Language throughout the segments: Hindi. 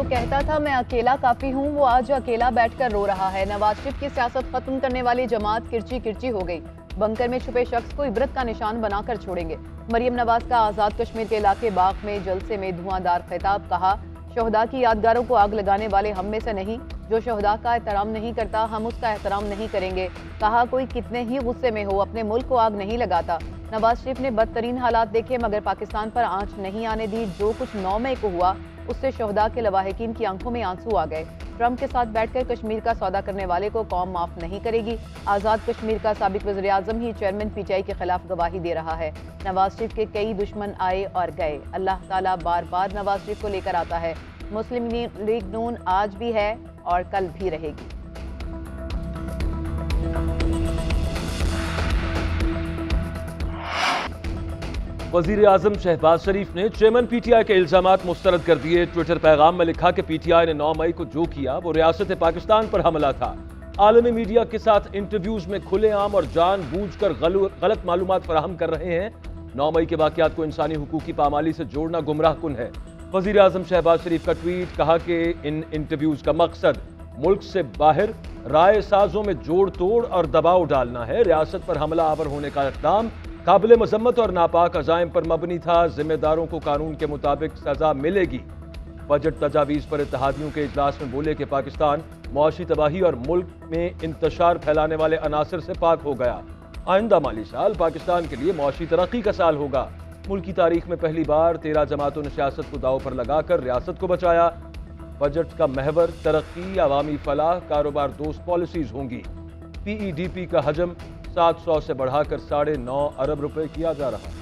कहता था मैं अकेला काफी हूँ, वो आज अकेला बैठकर रो रहा है। नवाज शरीफ की सियासत खत्म करने वाली जमात किरची किरची हो गई। बंकर में छुपे शख्स को इबरत का निशान बनाकर छोड़ेंगे। मरियम नवाज का आजाद कश्मीर के इलाके बाग में जलसे में धुआंधार खिताब। कहा, शहदा की यादगारों को आग लगाने वाले हम में से नहीं, जो शहदा का एहतराम नहीं करता हम उसका एहतराम नहीं करेंगे। कहा, कोई कितने ही गुस्से में हो अपने मुल्क को आग नहीं लगाता। नवाज शरीफ ने बदतरीन हालात देखे मगर पाकिस्तान पर आंच नहीं आने दी। जो कुछ 9 मई को हुआ उससे शहदा के लवाहिकीन की आंखों में आंसू आ गए। ट्रंप के साथ बैठकर कश्मीर का सौदा करने वाले को कौम माफ नहीं करेगी। आजाद कश्मीर का साबिक वज़ीर आज़म ही चेयरमैन पीटीआई के खिलाफ गवाही दे रहा है। नवाज शरीफ के कई दुश्मन आए और गए, अल्लाह ताला बार बार नवाज शरीफ को लेकर आता है। मुस्लिम लीग नून आज भी है और कल भी रहेगी। वज़ीर आज़म शहबाज शरीफ ने चेयरमैन पीटीआई के इल्जामात मुस्तरद कर दिए। ट्विटर पैगाम में लिखा कि पीटीआई ने 9 मई को जो किया वो रियासत पाकिस्तान पर हमला था। आलमी मीडिया के साथ इंटरव्यूज में खुलेआम और जानबूझकर गलत मालूमात फराहम कर रहे हैं। 9 मई के वाकयात को इंसानी हुकूक की पामाली से जोड़ना गुमराह कुन है। वज़ीर आज़म शहबाज शरीफ का ट्वीट, कहा कि इन इंटरव्यूज का मकसद मुल्क से बाहर राय साजों में जोड़ तोड़ और दबाव डालना है। रियासत पर हमला आवर होने का इक़दाम काबिल मजम्मत और नापाक अज़ाइम पर मबनी था। जिम्मेदारों को कानून के मुताबिक सजा मिलेगी। बजट तजावीज़ पर इत्तेहादियों के इजलास में बोले कि पाकिस्तान मुआशी तबाही और मुल्क में इंतशार फैलाने वाले अनासर से पाक हो गया। आइंदा माली साल पाकिस्तान के लिए मुआशी तरक्की का साल होगा। मुल्क की तारीख में पहली बार 13 जमातों ने सियासत को दाव पर लगाकर रियासत को बचाया। बजट का महवर तरक्की, अवामी फलाह, कारोबार दोस्त पॉलिसीज होंगी। पीईडीपी का हजम 700 से बढ़ाकर 9.5 अरब रुपए किया जा रहा है।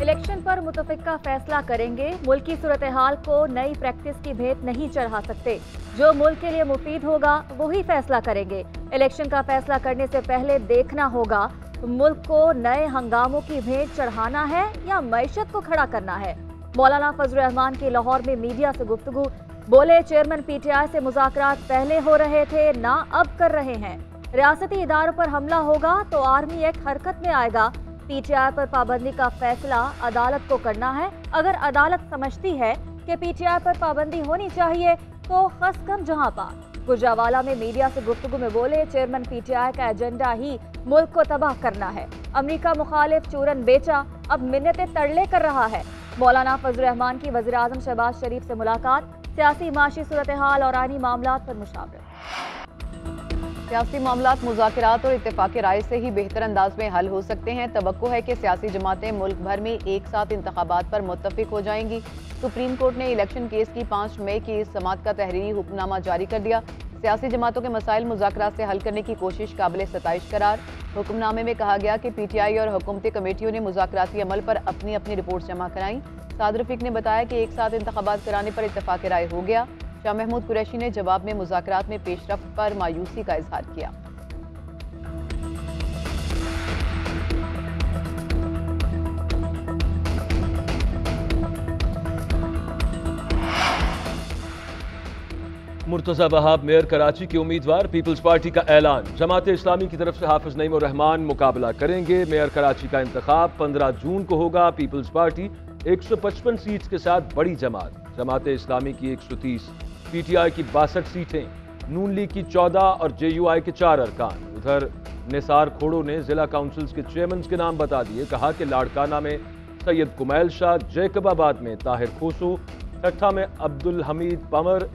इलेक्शन पर मुतफिका फैसला करेंगे। मुल्क की सूरत हाल को नई प्रैक्टिस की भेंट नहीं चढ़ा सकते। जो मुल्क के लिए मुफीद होगा वही फैसला करेंगे। इलेक्शन का फैसला करने से पहले देखना होगा मुल्क को नए हंगामों की भेंट चढ़ाना है या मईशत को खड़ा करना है। मौलाना फजल रहमान की लाहौर में मीडिया से गुफ्तगू, बोले चेयरमैन पीटीआई से मुज़ाकरात पहले हो रहे थे ना अब कर रहे हैं। रियासती इदारों पर हमला होगा तो आर्मी एक्ट हरकत में आएगा। पीटीआई पर पाबंदी का फैसला अदालत को करना है। अगर अदालत समझती है कि पीटीआई पर पाबंदी होनी चाहिए तो खसकम जहां पार। गुजरावाला में मीडिया से गुफ्तगू में बोले चेयरमैन पीटीआई का एजेंडा ही मुल्क को तबाह करना है। अमेरिका मुखालिफ चूरन बेचा, अब मिन्नतें तरले कर रहा है। मौलाना फजल रहमान की वज़ीर आज़म शहबाज शरीफ से मुलाकात, सियासी माशी सूरत हाल और आईनी मामलात पर मुशावरत। सियासी मामलात मुज़ाकरात और इत्तेफाक राय से ही बेहतर अंदाज में हल हो सकते हैं। तवक्को है कि सियासी जमातें मुल्क भर में एक साथ इंतखाबात पर मुत्तफिक हो जाएंगी। सुप्रीम कोर्ट ने इलेक्शन केस की 5 मई की समाअत का तहरीरी हुक्मनामा जारी कर दिया। सियासी जमातों के मसाइल मुज़ाकरात से हल करने की कोशिश काबिल सताइश करार। हुक्मनामे में कहा गया कि पीटीआई और हुकूमती कमेटियों ने मुज़ाकराती अमल पर अपनी अपनी रिपोर्ट जमा कराई। साद रफीक ने बताया कि एक साथ इंतखाबात कराने पर इत्तेफाक राय हो गया। शाह महमूद कुरैशी ने जवाब में मुज़ाकरात में पेशरफ्त पर मायूसी का इजहार किया। मुर्तज़ा वहाब मेयर कराची के उम्मीदवार, पीपल्स पार्टी का ऐलान। जमात इस्लामी की तरफ से हाफिज नईम रहमान मुकाबला करेंगे। मेयर कराची का इंतखाब 15 जून को होगा। पीपल्स पार्टी 155 सीट्स के साथ बड़ी जमात। जमात इस्लामी की 130, पीटीआई की 62 सीटें, नून लीग की 14 और जेयूआई के 4 अरकान। उधर निसार खोड़ो ने जिला काउंसिल्स के चेयरमैन के नाम बता दिए। कहा कि लाड़काना में सैयद कुमैल शाह, जैकबाबाद में ताहिर खोसो, ठट्ठा में अब्दुल हमीद पमर,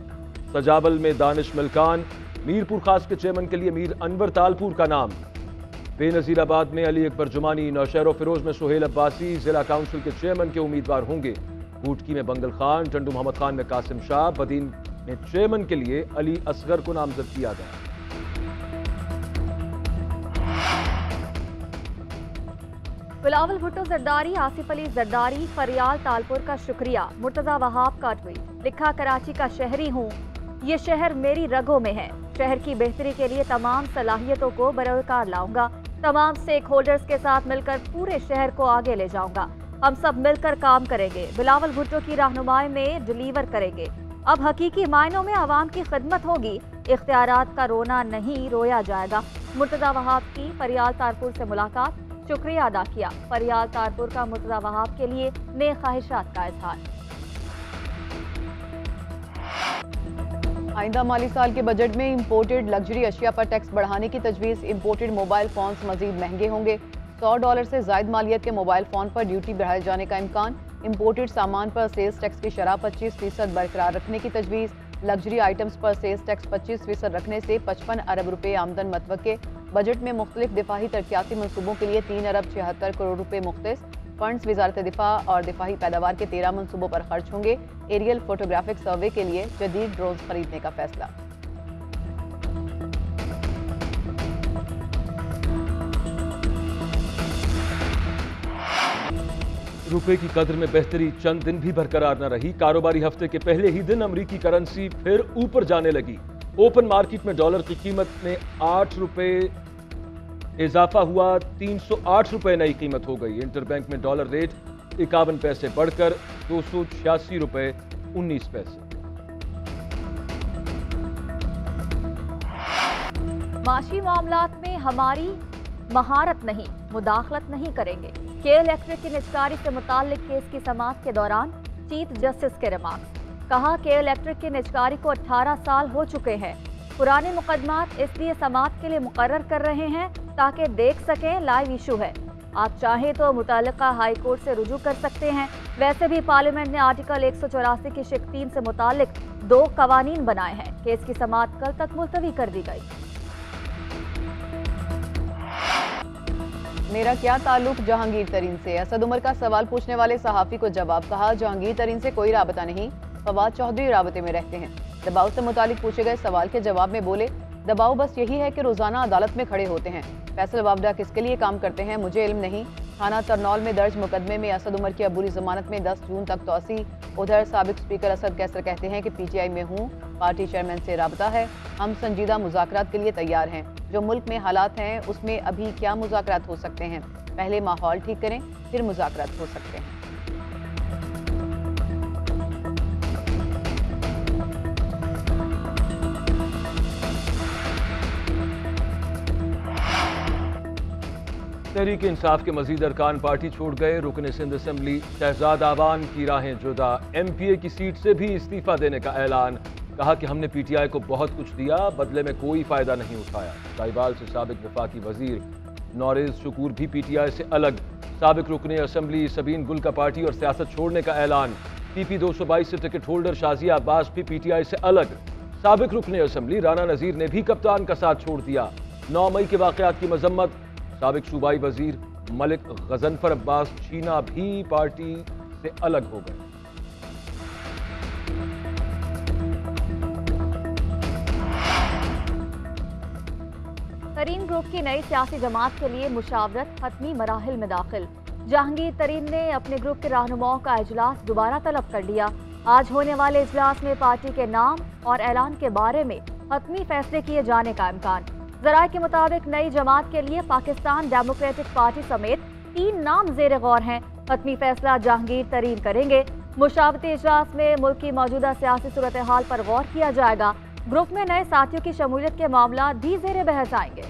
सजावल में दानिश मलकान, मीरपुर खास के चेयरमैन के लिए मीर अनवर तालपुर का नाम, बेनजीराबाद में अली अकबर जुमानी, नौशहर फिरोज में सुहेल अब्बासी जिला काउंसिल के चेयरमैन के उम्मीदवार होंगे। भूटकी में बंगल खान, टंडू मोहम्मद खान में कासिम शाह, बदीन में चेयरमैन के लिए अली असगर को नामजद किया गया। बिलावल भुट्टो जरदारी, आसिफ अली जरदारी, फरियाल तालपुर का शुक्रिया। मुर्तज़ा वहाब का ट्वीट, लिखा कराची का शहरी हूँ, ये शहर मेरी रगों में है। शहर की बेहतरी के लिए तमाम सलाहियतों को बरकरार लाऊंगा। तमाम स्टेक होल्डर्स के साथ मिलकर पूरे शहर को आगे ले जाऊंगा। हम सब मिलकर काम करेंगे। बिलावल भुट्टो की रहनुमाई में डिलीवर करेंगे। अब हकीकी मायनों में आवाम की खिदमत होगी। इख्तियारात का रोना नहीं रोया जाएगा। मुर्तज़ा वहाब की फरियाल तारपुर से मुलाकात, शुक्रिया अदा किया। फरियाल तारपुर का मुर्तज़ा वहाब के लिए नेक ख्वाहिशात का इजहार। आइंदा माली साल के बजट में इंपोर्टेड लग्जरी अशिया पर टैक्स बढ़ाने की तजवीज़। इंपोर्टेड मोबाइल फोन्स मजीद महंगे होंगे। $100 से जायद मालियत के मोबाइल फ़ोन पर ड्यूटी बढ़ाए जाने का इम्कान। इंपोर्टेड सामान पर सेल्स टैक्स की शरह 25% बरकरार रखने की तजवीज़। लग्जरी आइटम्स पर सेल्स टैक्स 25% रखने से 55 अरब रुपये आमदन मतवक्के। बजट में मुख्तलिफ दिफाही तरक्याती मनसूबों के लिए 3 अरब 76 करोड़ रुपये मुख्तस। फंड्स वजारत दिफा और दिफाही पैदावार के 13 मनसूबों पर खर्च होंगे। एरियल फोटोग्राफिक सर्वे के लिए जदीद ड्रोन खरीदने का फैसला। रुपए की कदर में बेहतरी चंद दिन भी बरकरार न रही। कारोबारी हफ्ते के पहले ही दिन अमरीकी करेंसी फिर ऊपर जाने लगी। ओपन मार्केट में डॉलर की कीमत में 8 रुपए इजाफा हुआ, 308 रुपए नई कीमत हो गई। इंटरबैंक में डॉलर रेट 51 पैसे बढ़कर 286 रुपए 19 पैसे। माशी मामलात में हमारी महारत नहीं, मुदाखलत नहीं करेंगे। के इलेक्ट्रिक की निजकारी से मुताल्लिक केस की समाअत के दौरान चीफ जस्टिस के रिमार्क्स। कहा के इलेक्ट्रिक की निजकारी को 18 साल हो चुके हैं। पुराने मुकदमात इसलिए समाअत के लिए मुकर्रर कर रहे हैं ताकि देख सकें लाइव इशू है। आप चाहें तो मुताल्लिका हाई कोर्ट से रुजू कर सकते हैं। वैसे भी पार्लियामेंट ने आर्टिकल 184 की शिक 3 से मुताल्लिक 2 कवानीन बनाए हैं। केस की समाअत कल तक मुलतवी कर दी गई। मेरा क्या ताल्लुक जहांगीर तरीन से? असद उमर का सवाल पूछने वाले सहाफी को जवाब। कहा, जहांगीर तरीन से कोई राबता नहीं, फवाद चौधरी राबते में रहते हैं। दबाव से मुतालिक पूछे गए सवाल के जवाब में बोले, दबाव बस यही है कि रोजाना अदालत में खड़े होते हैं। फैसल वाबडा किसके लिए काम करते हैं मुझे इल्म नहीं। थाना तरनौल में दर्ज मुकदमे में असद उमर की अबूरी जमानत में 10 जून तक तोसी। उधर साबिक स्पीकर असद कैसर कहते हैं कि PTI में हूँ, पार्टी चेयरमैन से राबता है। हम संजीदा मुज़ाकरात के लिए तैयार हैं। जो मुल्क में हालात हैं उसमें अभी क्या मुज़ाकरात हो सकते हैं? पहले माहौल ठीक करें, फिर मुज़ाकरात हो सकते हैं। तहरीक इंसाफ के मजीद अरकान पार्टी छोड़ गए। रुकन सिंध असम्बली शहजाद आवान की राहें जुदा। MPA की सीट से भी इस्तीफा देने का ऐलान। कहा कि हमने PTI को बहुत कुछ दिया, बदले में कोई फायदा नहीं उठाया। साहिबाल से साबिक वफाकी वजीर नौरेज शकूर भी PTI से अलग। साबिक रुकन असम्बली सबीन गुल का पार्टी और सियासत छोड़ने का ऐलान। PP 222 से टिकट होल्डर शाजिया अब्बास भी PTI से अलग। साबिक रुकन असम्बली राना नजीर ने भी कप्तान का साथ छोड़ दिया। 9 मई के वाकयात की मजम्मत। साबिक सूबाई वजीर मलिक गजनफर अब्बास छीना भी पार्टी से अलग हो गए। तरीन ग्रुप की नई सियासी जमात के लिए मुशावरत हतमी मराहिल में दाखिल। जहांगीर तरीन ने अपने ग्रुप के रहनुमाओं का इजलास दोबारा तलब कर लिया। आज होने वाले इजलास में पार्टी के नाम और ऐलान के बारे में हतमी फैसले किए जाने का इम्कान। जराये के मुताबिक नई जमात के लिए पाकिस्तान डेमोक्रेटिक पार्टी समेत 3 नाम जेर गौर हैं। हतमी फैसला जहांगीर तरीन करेंगे। मुशावरती इजलास में मुल्क की मौजूदा सियासी सूरत हाल पर गौर किया जाएगा। ग्रुप में नए साथियों की शमूलियत के मामला भी जेर बहस आएंगे।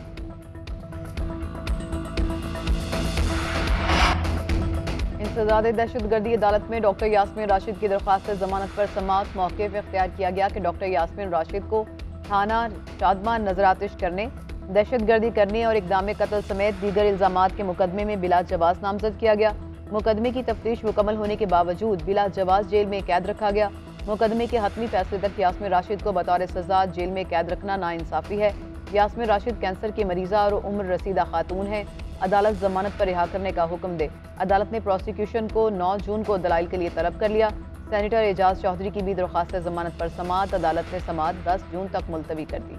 इंसदाद दहशतगर्दी अदालत में डॉक्टर यास्मीन राशिद की दरख्वास्त जमानत पर समाअत। मौक़िफ़ इख्तियार किया गया कि डॉक्टर यास्मीन राशिद को थाना शादमान नजरातिश करने, दहशतगर्दी करने और इक़दाम कत्ल समेत दीगर इल्ज़ामात के मुकदमे में बिला जवाज़ नामजद किया गया। मुकदमे की तफ्तीश मुकम्मल होने के बावजूद बिला जवाज़ जेल में कैद रखा गया। मुकदमे के हतमी फैसले तक यास्मीन राशिद को बतौर सजा जेल में कैद रखना नाइंसाफ़ी है। यास्मीन राशिद कैंसर की मरीज़ा और उम्र रसीदा खातून है। अदालत जमानत पर रिहा करने का हुक्म दे। अदालत ने प्रोसिक्यूशन को 9 जून को दलाइल के लिए तलब कर लिया। सेनेटर एजाज चौधरी की भी दरख्वास्त जमानत पर समाअत। अदालत ने समाअत 10 जून तक मुलतवी कर दी।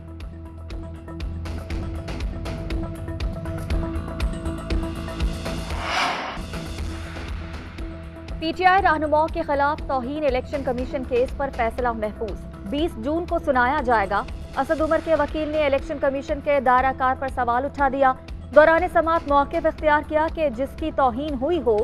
PTI रहनुमाओं के खिलाफ तौहीन इलेक्शन कमीशन केस पर फैसला महफूज। 20 जून को सुनाया जाएगा। असद उमर के वकील ने इलेक्शन कमीशन के दायरा कार पर सवाल उठा दिया। दौरान समाअत मौक़िफ़ इख्तियार किया कि जिसकी तौहीन हुई हो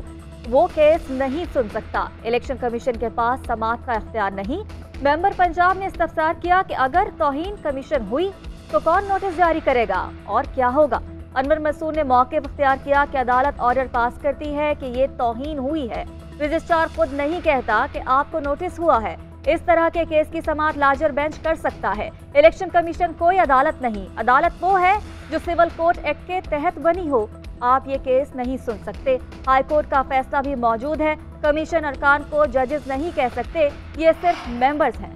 वो केस नहीं सुन सकता। इलेक्शन कमीशन के पास समाअत का इख्तियार नहीं। मेंबर पंजाब ने इस्तफसार किया कि अगर तौहीन कमीशन हुई तो कौन नोटिस जारी करेगा और क्या होगा। अनवर मसूद ने मौक़िफ़ इख्तियार किया कि अदालत ऑर्डर पास करती है कि ये तौहीन हुई है। रजिस्ट्रार खुद नहीं कहता कि आपको नोटिस हुआ है। इस तरह के केस की समाअत लार्जर बेंच कर सकता है। इलेक्शन कमीशन कोई अदालत नहीं, अदालत वो है जो सिविल कोर्ट एक्ट के तहत बनी हो। आप ये केस नहीं सुन सकते। हाई कोर्ट का फैसला भी मौजूद है। कमीशन अरकान को जजेस नहीं कह सकते, ये सिर्फ मेंबर्स हैं।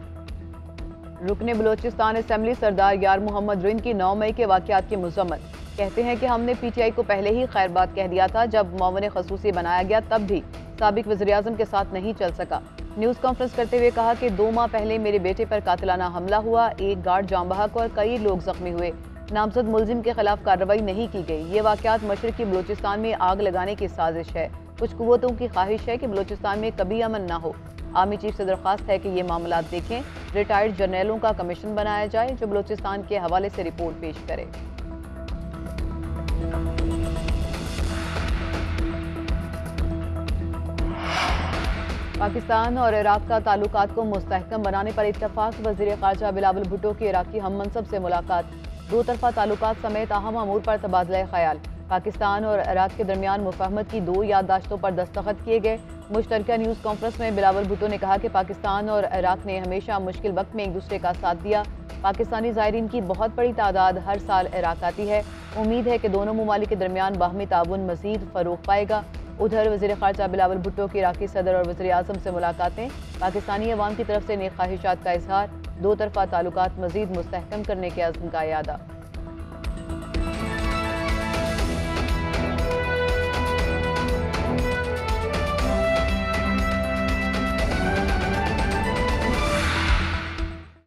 रुकने बलोचिस्तान असेंबली सरदार यार मोहम्मद रिंद की 9 मई के वाकयात की मजम्मत। कहते हैं कि हमने पीटीआई को पहले ही खैर बात कह दिया था, जब मौमन खसूसी बनाया गया तब भी साबिक वज़ीर-ए-आज़म के साथ नहीं चल सका। न्यूज़ कॉन्फ्रेंस करते हुए कहा कि 2 माह पहले मेरे बेटे पर कातिलाना हमला हुआ, एक गार्ड जाम बहक और कई लोग जख्मी हुए। नामजद मुलजिम के खिलाफ कार्रवाई नहीं की गई। ये वाकयात मशरकी बलोचिस्तान में आग लगाने की साजिश है। कुछ कुव्वतों की ख्वाहिश है कि बलोचिस्तान में कभी अमन ना हो। आर्मी चीफ से दरख्वास्त है कि ये मामला देखें, रिटायर्ड जर्नलों का कमीशन बनाया जाए जो बलोचिस्तान के हवाले से रिपोर्ट पेश करे। पाकिस्तान और इराक का ताल्लुकात को मुस्तहकम बनाने पर इत्तफाक। वज़ीर ख़ारजा बिलावल भुट्टो की इराकी हम मनसब से मुलाकात। दो तरफा ताल्लुकात समेत अहम अमूर पर तबादला ख्याल। पाकिस्तान और इराक के दरमियान मुफाहमत की 2 याददाश्तों पर दस्तखत किए गए। मुश्तरका न्यूज़ कॉन्फ्रेंस में बिलावल भुट्टो ने कहा कि पाकिस्तान और इराक ने हमेशा मुश्किल वक्त में एक दूसरे का साथ दिया। पाकिस्तानी ज़ायरीन की बहुत बड़ी तादाद हर साल इराक आती है। उम्मीद है कि दोनों ममालिक के दरमियान बाहमी ताउन मज़ीद फ़रोग़ पाएगा। उधर वज़ीर ख़ारजा बिलावल भुट्टो की इराकी सदर और वज़ीर-ए-आज़म से मुलाकातें। पाकिस्तानी अवाम की तरफ से नेक ख्वाहिशात का इजहार। 2 तरफा ताल्लुकात मज़ीद मुस्तहकम करने के अज़्म का इरादा।